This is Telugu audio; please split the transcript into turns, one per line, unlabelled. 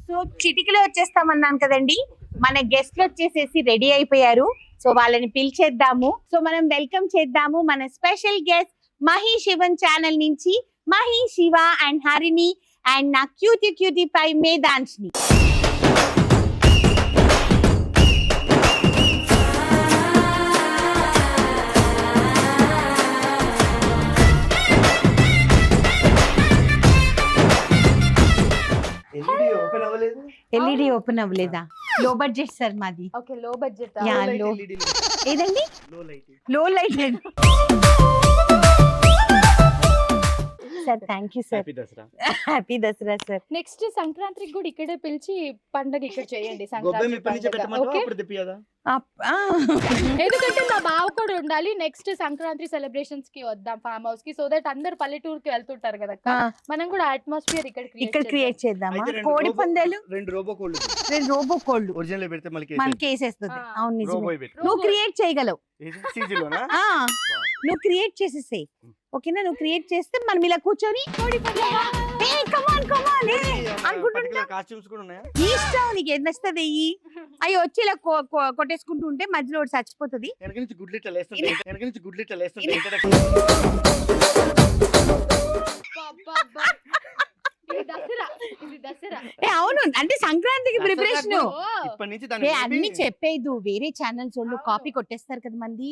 సో చిటికలో వచ్చేస్తామన్నాను కదండి, మన గెస్ట్లు వచ్చేసేసి రెడీ అయిపోయారు. సో వాళ్ళని పిలిచేద్దాము. సో మనం వెల్కమ్ చేద్దాము మన special guest Mahi Shivan channel నుంచి మహి, శివ అండ్ హరిణి అండ్ నా క్యూటీ పై మేధాంశ్ని. ఎల్ఈడి ఓపెన్ అవ్వలేదా? లో బడ్జెట్ సార్ మాది.
Okay, low budget.
ఏదండి? Low light sir. Thank you sir. Happy Dasara sir.
Next సంక్రాంతికి కూడా ఇక్కడే పిలిచి పండగ ఇక్కడ చేయండి. సంక్రాంతి ఎందుకంటే మా బావ కూడా ఉండాలి. నెక్స్ట్ సంక్రాంతి సెలబ్రేషన్స్ కి వద్దాం ఫామ్ హౌస్ కి, సో దట్ అందరు పల్లెటూరుకి వెళ్తుంటారు కదా, మనం కూడా అట్మాస్ఫియర్ ఇక్కడ
క్రియేట్ చేద్దామా? కోడి పందాలు, రెండు రోబో కోళ్ళు
ఒరిజినల్ పెడితే
మనకి వేసేస్తుంది. అవును, నిజమే. నువ్వు క్రియేట్ చేయగలవు, నువ్వు క్రియేట్ చేసేసే. ఓకేనా? నువ్వు క్రియేట్ చేస్తే మనం ఇలా కూర్చొని ఇష్టం నీకు ఏది నచ్చుతుంది. అవి వచ్చి ఇలా కొట్టేసుకుంటూ ఉంటే మధ్యలో ఒకటి చచ్చిపోతుంది. అవును, అంటే సంక్రాంతికి ప్రిపరేషన్ అన్ని చెప్పేదు. వేరే ఛానల్స్ వాళ్ళు కాపీ కొట్టేస్తారు కదా మంది.